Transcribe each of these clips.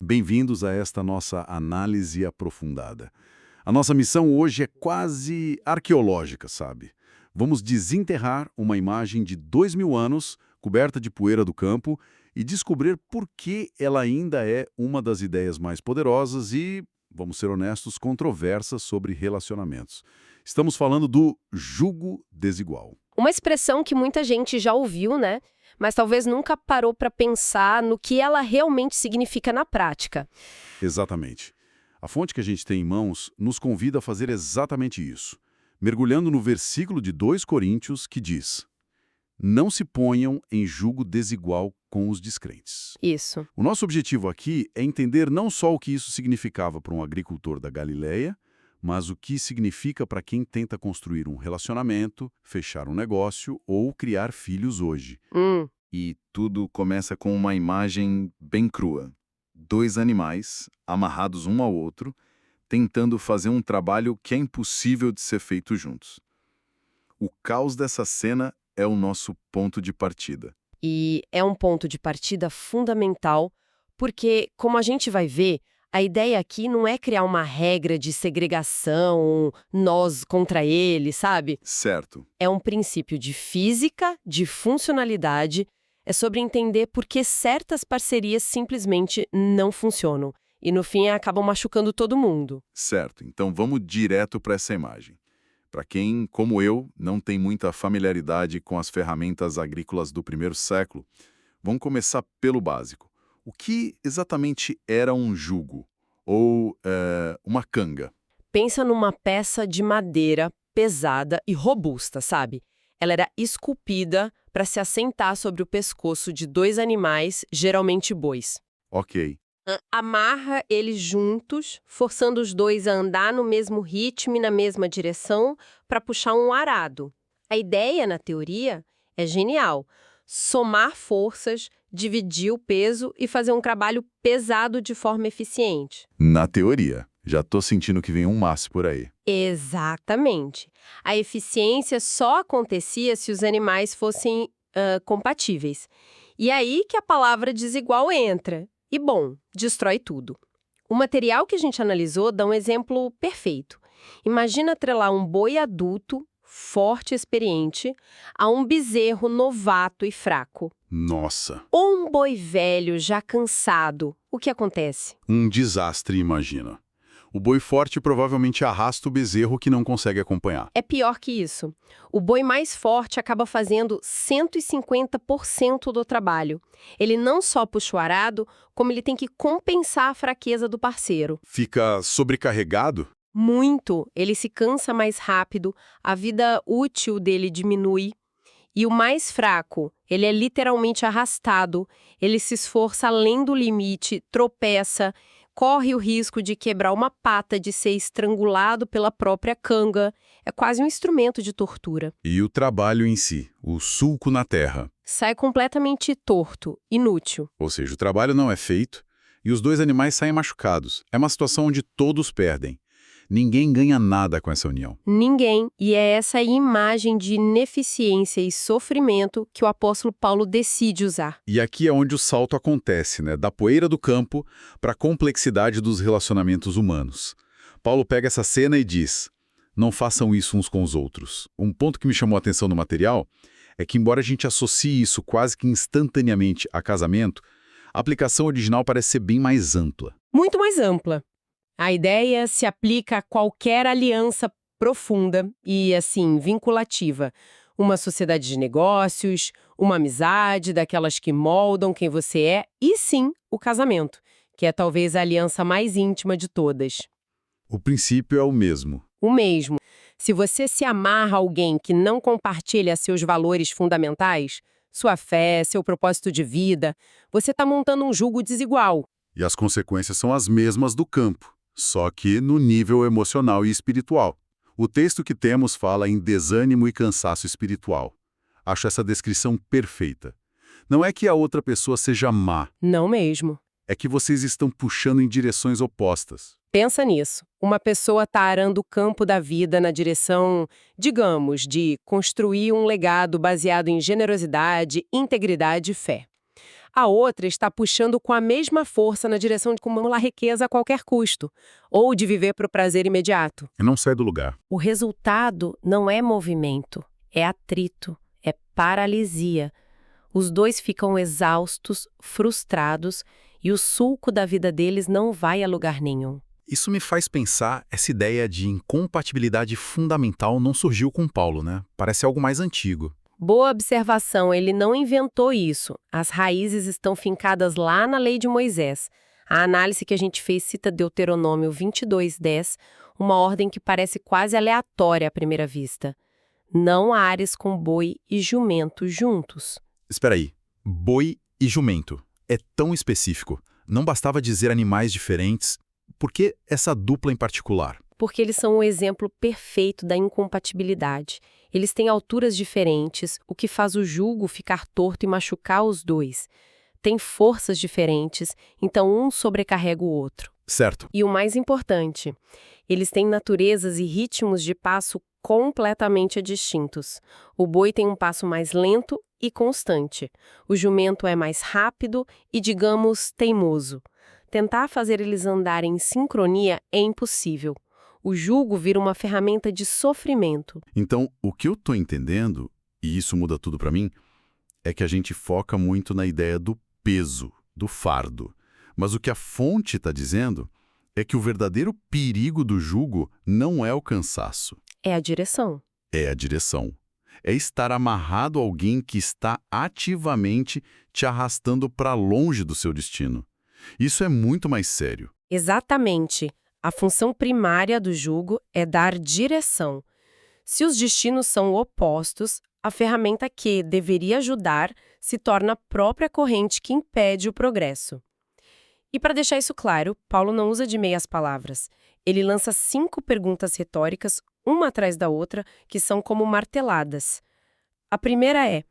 Bem-vindos a esta nossa análise aprofundada. A nossa missão hoje é quase arqueológica, sabe? Vamos desenterrar uma imagem de 2000 anos, coberta de poeira do campo, e descobrir por que ela ainda é uma das ideias mais poderosas e, vamos ser honestos, controversas sobre relacionamentos. Estamos falando do jugo desigual. Uma expressão que muita gente já ouviu, né? Mas talvez nunca parou para pensar no que ela realmente significa na prática. Exatamente. A fonte que a gente tem em mãos nos convida a fazer exatamente isso, mergulhando no versículo de 2 Coríntios que diz: não se ponham em jugo desigual com os descrentes. Isso. O nosso objetivo aqui é entender não só o que isso significava para um agricultor da Galileia, mas o que significa para quem tenta construir um relacionamento, fechar um negócio ou criar filhos hoje. E tudo começa com uma imagem bem crua. 2 animais, amarrados um ao outro, tentando fazer um trabalho que é impossível de ser feito juntos. O caos dessa cena é o nosso ponto de partida. E é um ponto de partida fundamental, porque, como a gente vai ver, a ideia aqui não é criar uma regra de segregação, nós contra ele, sabe? Certo. É um princípio de física, de funcionalidade, é sobre entender por que certas parcerias simplesmente não funcionam e, no fim, acabam machucando todo mundo. Certo. Então vamos direto para essa imagem. Para quem, como eu, não tem muita familiaridade com as ferramentas agrícolas do primeiro século, vamos começar pelo básico. O que exatamente era um jugo? Ou uma canga? Pensa numa peça de madeira pesada e robusta, sabe? Ela era esculpida para se assentar sobre o pescoço de 2 animais, geralmente bois. Ok. Amarra eles juntos, forçando os 2 a andar no mesmo ritmo e na mesma direção para puxar um arado. A ideia, na teoria, é genial. Somar forças, dividir o peso e fazer um trabalho pesado de forma eficiente. Na teoria. Já tô sentindo que vem um mas por aí. Exatamente. A eficiência só acontecia se os animais fossem compatíveis. E aí que a palavra desigual entra. E, bom, destrói tudo. O material que a gente analisou dá um exemplo perfeito. Imagina atrelar um boi adulto, forte e experiente, a um bezerro novato e fraco. Nossa, Ou um boi velho, já cansado. O que acontece? um desastre, imagina. O boi forte provavelmente arrasta o bezerro que não consegue acompanhar. É pior que isso. O boi mais forte acaba fazendo 150% do trabalho. Ele não só puxa o arado, como ele tem que compensar a fraqueza do parceiro. Fica sobrecarregado? Muito. Ele se cansa mais rápido, a vida útil dele diminui. E o mais fraco, ele é literalmente arrastado, ele se esforça além do limite, tropeça, corre o risco de quebrar uma pata, de ser estrangulado pela própria canga. É quase um instrumento de tortura. E o trabalho em si, o sulco na terra. Sai completamente torto, inútil. Ou seja, o trabalho não é feito e os 2 animais saem machucados. É uma situação onde todos perdem. Ninguém ganha nada com essa união. Ninguém, e é essa imagem de ineficiência e sofrimento que o apóstolo Paulo decide usar. E aqui é onde o salto acontece, né? Da poeira do campo para a complexidade dos relacionamentos humanos. Paulo pega essa cena e diz: não façam isso uns com os outros. Um ponto que me chamou a atenção no material é que, embora a gente associe isso quase que instantaneamente a casamento, a aplicação original parece ser bem mais ampla. Muito mais ampla. A ideia se aplica a qualquer aliança profunda e, assim, vinculativa. Uma sociedade de negócios, uma amizade, daquelas que moldam quem você é, e sim, o casamento, que é talvez a aliança mais íntima de todas. O princípio é o mesmo. O mesmo. Se você se amarra a alguém que não compartilha seus valores fundamentais, sua fé, seu propósito de vida, você está montando um jugo desigual. E as consequências são as mesmas do campo, só que no nível emocional e espiritual. O texto que temos fala em desânimo e cansaço espiritual. Acho essa descrição perfeita. Não é que a outra pessoa seja má. Não mesmo. É que vocês estão puxando em direções opostas. Pensa nisso. Uma pessoa está arando o campo da vida na direção, digamos, de construir um legado baseado em generosidade, integridade e fé. A outra está puxando com a mesma força na direção de acumular riqueza a qualquer custo, ou de viver para o prazer imediato. E não sai do lugar. O resultado não é movimento, é atrito, é paralisia. Os dois ficam exaustos, frustrados, e o sulco da vida deles não vai a lugar nenhum. Isso me faz pensar, essa ideia de incompatibilidade fundamental não surgiu com Paulo, né? Parece algo mais antigo. Boa observação, ele não inventou isso. As raízes estão fincadas lá na lei de Moisés. A análise que a gente fez cita Deuteronômio 22:10, uma ordem que parece quase aleatória à primeira vista. Não ares com boi e jumento juntos. Espera aí, boi e jumento. É tão específico. Não bastava dizer animais diferentes. Por que essa dupla em particular? Porque eles são um exemplo perfeito da incompatibilidade. Eles têm alturas diferentes, o que faz o jugo ficar torto e machucar os dois. Têm forças diferentes, então um sobrecarrega o outro. Certo. E o mais importante, eles têm naturezas e ritmos de passo completamente distintos. O boi tem um passo mais lento e constante. O jumento é mais rápido e, digamos, teimoso. Tentar fazer eles andarem em sincronia é impossível. O jugo vira uma ferramenta de sofrimento. Então, o que eu estou entendendo, e isso muda tudo para mim, é que a gente foca muito na ideia do peso, do fardo. Mas o que a fonte está dizendo é que o verdadeiro perigo do jugo não é o cansaço. É a direção. É a direção. É estar amarrado a alguém que está ativamente te arrastando para longe do seu destino. Isso é muito mais sério. Exatamente. A função primária do jugo é dar direção. Se os destinos são opostos, a ferramenta que deveria ajudar se torna a própria corrente que impede o progresso. E para deixar isso claro, Paulo não usa de meias palavras. Ele lança 5 perguntas retóricas, uma atrás da outra, que são como marteladas. A primeira é: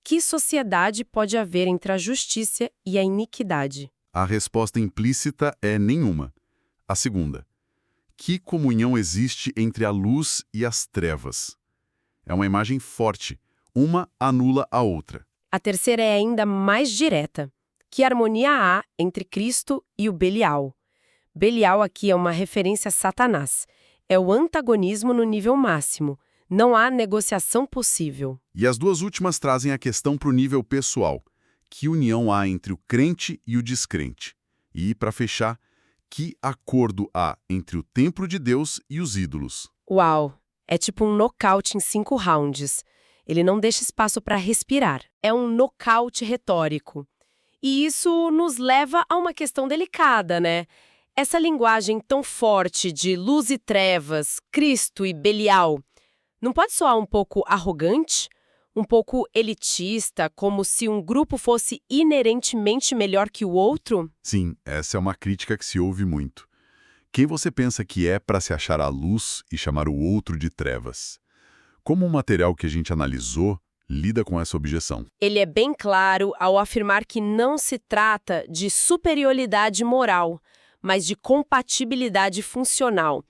que sociedade pode haver entre a justiça e a iniquidade? A resposta implícita é nenhuma. A segunda: que comunhão existe entre a luz e as trevas? É uma imagem forte. Uma anula a outra. A terceira é ainda mais direta. Que harmonia há entre Cristo e o Belial? Belial aqui é uma referência a Satanás. É o antagonismo no nível máximo. Não há negociação possível. E as duas últimas trazem a questão para o nível pessoal. Que união há entre o crente e o descrente? E, para fechar, que acordo há entre o templo de Deus e os ídolos? Uau! É tipo um nocaute em 5 rounds. Ele não deixa espaço para respirar. É um nocaute retórico. E isso nos leva a uma questão delicada, né? Essa linguagem tão forte de luz e trevas, Cristo e Belial, não pode soar um pouco arrogante? Um pouco elitista, como se um grupo fosse inerentemente melhor que o outro? Sim, essa é uma crítica que se ouve muito. Quem você pensa que é para se achar a luz e chamar o outro de trevas? Como o material que a gente analisou lida com essa objeção? Ele é bem claro ao afirmar que não se trata de superioridade moral, mas de compatibilidade funcional.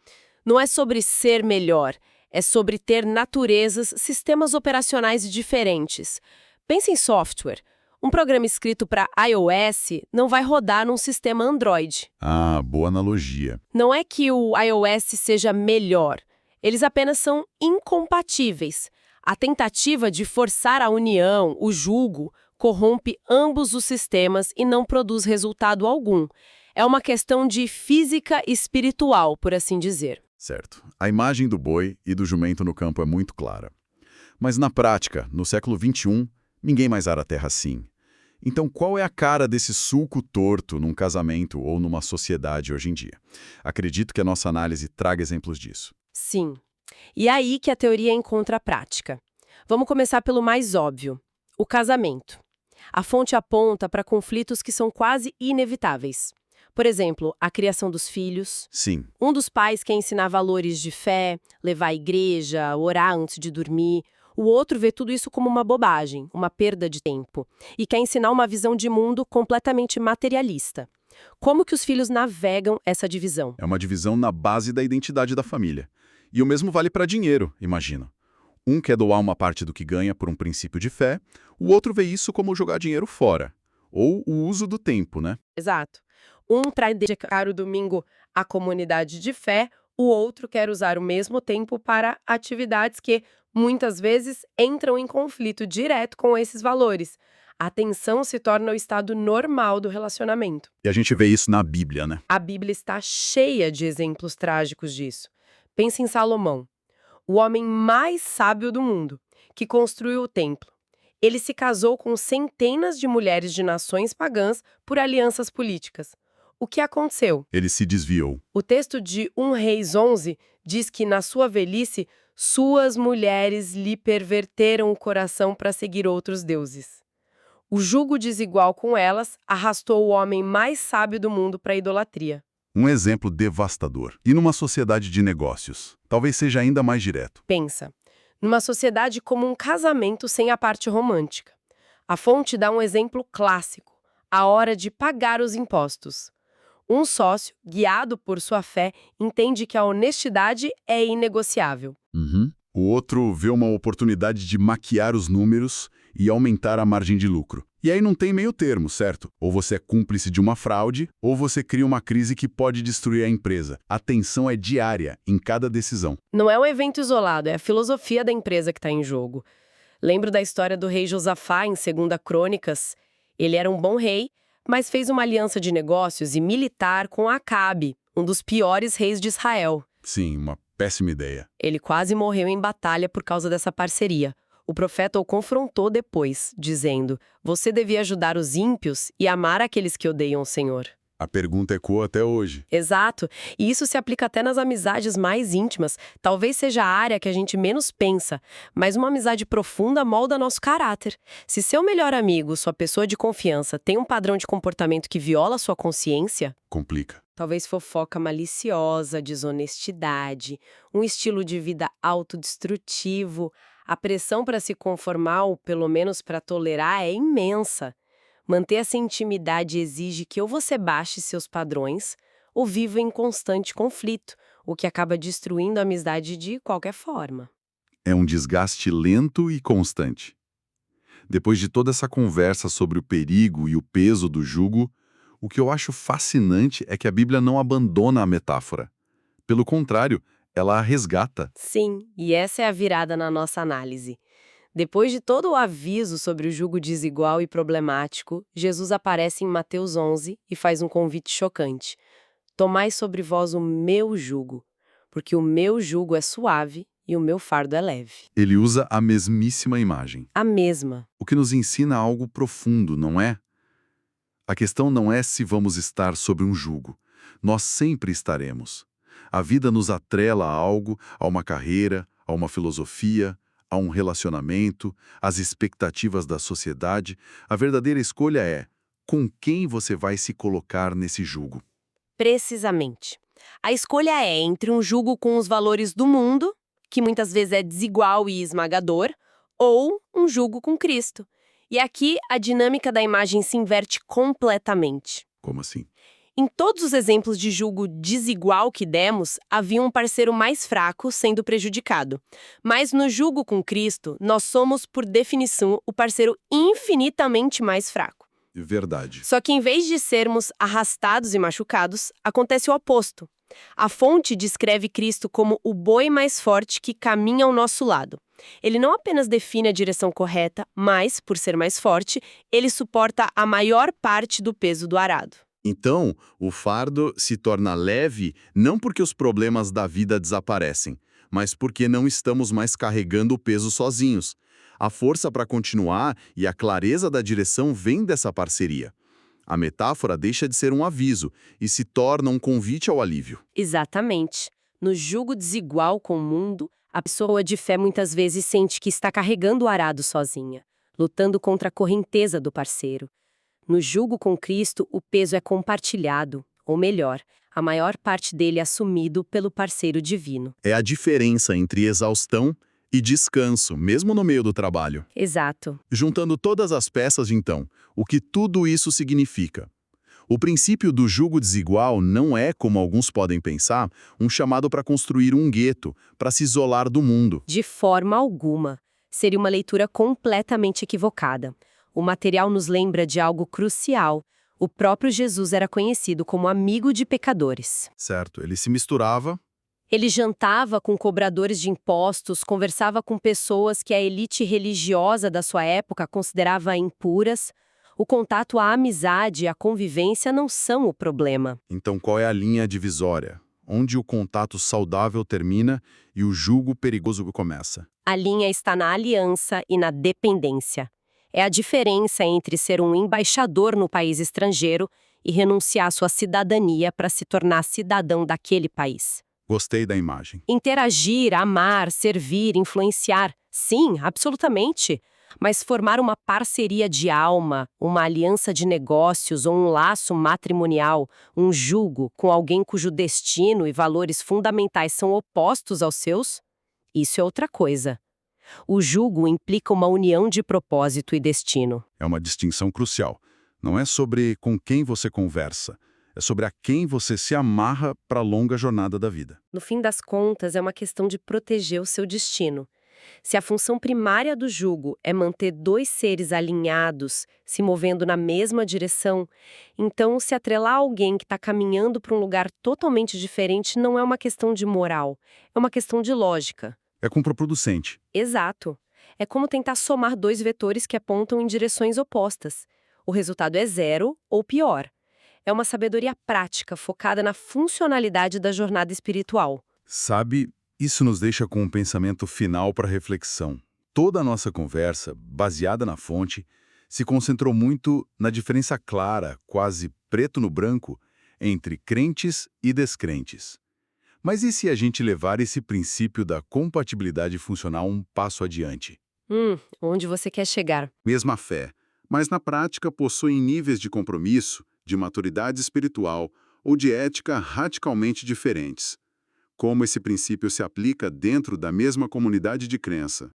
Não é sobre ser melhor, é sobre ter naturezas, sistemas operacionais diferentes. Pense em software. Um programa escrito para iOS não vai rodar num sistema Android. Ah, boa analogia. Não é que o iOS seja melhor. Eles apenas são incompatíveis. A tentativa de forçar a união, o jugo, corrompe ambos os sistemas e não produz resultado algum. É uma questão de física espiritual, por assim dizer. Certo. A imagem do boi e do jumento no campo é muito clara. Mas na prática, no século XXI, ninguém mais ara a terra assim. Então, qual é a cara desse sulco torto num casamento ou numa sociedade hoje em dia? Acredito que a nossa análise traga exemplos disso. Sim. E é aí que a teoria encontra a prática. Vamos começar pelo mais óbvio: o casamento. A fonte aponta para conflitos que são quase inevitáveis. Por exemplo, a criação dos filhos. Sim. Um dos pais quer ensinar valores de fé, levar à igreja, orar antes de dormir. O outro vê tudo isso como uma bobagem, uma perda de tempo, e quer ensinar uma visão de mundo completamente materialista. Como que os filhos navegam essa divisão? É uma divisão na base da identidade da família. E o mesmo vale para dinheiro, imagina. Um quer doar uma parte do que ganha por um princípio de fé, o outro vê isso como jogar dinheiro fora. ou o uso do tempo, né? Exato. Um traz dedicar o domingo à comunidade de fé, o outro quer usar o mesmo tempo para atividades que, muitas vezes, entram em conflito direto com esses valores. A tensão se torna o estado normal do relacionamento. E a gente vê isso na Bíblia, né? A Bíblia está cheia de exemplos trágicos disso. Pense em Salomão, o homem mais sábio do mundo, que construiu o templo. Ele se casou com centenas de mulheres de nações pagãs por alianças políticas. O que aconteceu? Ele se desviou. O texto de 1 Reis 11 diz que, na sua velhice, suas mulheres lhe perverteram o coração para seguir outros deuses. O jugo desigual com elas arrastou o homem mais sábio do mundo para a idolatria. Um exemplo devastador. E numa sociedade de negócios? Talvez seja ainda mais direto. Pensa, numa sociedade como um casamento sem a parte romântica. A fonte dá um exemplo clássico, a hora de pagar os impostos. Um sócio, guiado por sua fé, entende que a honestidade é inegociável. O outro vê uma oportunidade de maquiar os números e aumentar a margem de lucro. E aí não tem meio termo, certo? Ou você é cúmplice de uma fraude, ou você cria uma crise que pode destruir a empresa. A tensão é diária em cada decisão. Não é um evento isolado, é a filosofia da empresa que está em jogo. Lembro da história do rei Josafá em 2 Crônicas. Ele era um bom rei, mas fez uma aliança de negócios e militar com Acabe, um dos piores reis de Israel. Sim, uma péssima ideia. Ele quase morreu em batalha por causa dessa parceria. O profeta o confrontou depois, dizendo: "Você devia ajudar os ímpios e amar aqueles que odeiam o Senhor." A pergunta ecoa até hoje. Exato, e isso se aplica até nas amizades mais íntimas. Talvez seja a área que a gente menos pensa, mas uma amizade profunda molda nosso caráter. Se seu melhor amigo, sua pessoa de confiança, tem um padrão de comportamento que viola sua consciência, Complica. talvez fofoca maliciosa, desonestidade, um estilo de vida autodestrutivo, a pressão para se conformar ou pelo menos para tolerar é imensa. Manter essa intimidade exige que ou você baixe seus padrões ou viva em constante conflito, o que acaba destruindo a amizade de qualquer forma. É um desgaste lento e constante. Depois de toda essa conversa sobre o perigo e o peso do jugo, o que eu acho fascinante é que a Bíblia não abandona a metáfora. Pelo contrário, ela a resgata. Sim, e essa é a virada na nossa análise. Depois de todo o aviso sobre o jugo desigual e problemático, Jesus aparece em Mateus 11 e faz um convite chocante. Tomai sobre vós o meu jugo, porque o meu jugo é suave e o meu fardo é leve. Ele usa a mesmíssima imagem. A mesma. O que nos ensina algo profundo, não é? A questão não é se vamos estar sob um jugo. Nós sempre estaremos. A vida nos atrela a algo, a uma carreira, a uma filosofia, a um relacionamento, às expectativas da sociedade. A verdadeira escolha é com quem você vai se colocar nesse jugo. Precisamente. A escolha é entre um jugo com os valores do mundo, que muitas vezes é desigual e esmagador, ou um jugo com Cristo. E aqui a dinâmica da imagem se inverte completamente. Como assim? Em todos os exemplos de jugo desigual que demos, havia um parceiro mais fraco sendo prejudicado. Mas no jugo com Cristo, nós somos, por definição, o parceiro infinitamente mais fraco. Verdade. Só que em vez de sermos arrastados e machucados, acontece o oposto. A fonte descreve Cristo como o boi mais forte que caminha ao nosso lado. Ele não apenas define a direção correta, mas, por ser mais forte, ele suporta a maior parte do peso do arado. Então, o fardo se torna leve não porque os problemas da vida desaparecem, mas porque não estamos mais carregando o peso sozinhos. A força para continuar e a clareza da direção vem dessa parceria. A metáfora deixa de ser um aviso e se torna um convite ao alívio. Exatamente. No jugo desigual com o mundo, a pessoa de fé muitas vezes sente que está carregando o arado sozinha, lutando contra a correnteza do parceiro. No jugo com Cristo, o peso é compartilhado, ou melhor, a maior parte dele é assumido pelo parceiro divino. É a diferença entre exaustão e descanso, mesmo no meio do trabalho. Exato. Juntando todas as peças, então, o que tudo isso significa? O princípio do jugo desigual não é, como alguns podem pensar, um chamado para construir um gueto, para se isolar do mundo. De forma alguma. Seria uma leitura completamente equivocada. O material nos lembra de algo crucial. O próprio Jesus era conhecido como amigo de pecadores. Certo, ele se misturava. Ele jantava com cobradores de impostos, conversava com pessoas que a elite religiosa da sua época considerava impuras. O contato, a amizade e a convivência não são o problema. Então qual é a linha divisória? Onde o contato saudável termina e o jugo perigoso começa? A linha está na aliança e na dependência. É a diferença entre ser um embaixador no país estrangeiro e renunciar à sua cidadania para se tornar cidadão daquele país. Gostei da imagem. Interagir, amar, servir, influenciar. Sim, absolutamente. Mas formar uma parceria de alma, uma aliança de negócios ou um laço matrimonial, um jugo com alguém cujo destino e valores fundamentais são opostos aos seus, isso é outra coisa. O jugo implica uma união de propósito e destino. É uma distinção crucial. Não é sobre com quem você conversa, é sobre a quem você se amarra para a longa jornada da vida. No fim das contas, é uma questão de proteger o seu destino. Se a função primária do jugo é manter dois seres alinhados, se movendo na mesma direção, então se atrelar a alguém que está caminhando para um lugar totalmente diferente não é uma questão de moral, é uma questão de lógica. É contraproducente. Exato. É como tentar somar dois vetores que apontam em direções opostas. O resultado é zero ou pior. É uma sabedoria prática focada na funcionalidade da jornada espiritual. Sabe, isso nos deixa com um pensamento final para reflexão. Toda a nossa conversa, baseada na fonte, se concentrou muito na diferença clara, quase preto no branco, entre crentes e descrentes. Mas e se a gente levar esse princípio da compatibilidade funcional um passo adiante? Onde você quer chegar? Mesma fé, mas na prática possuem níveis de compromisso, de maturidade espiritual ou de ética radicalmente diferentes. Como esse princípio se aplica dentro da mesma comunidade de crença?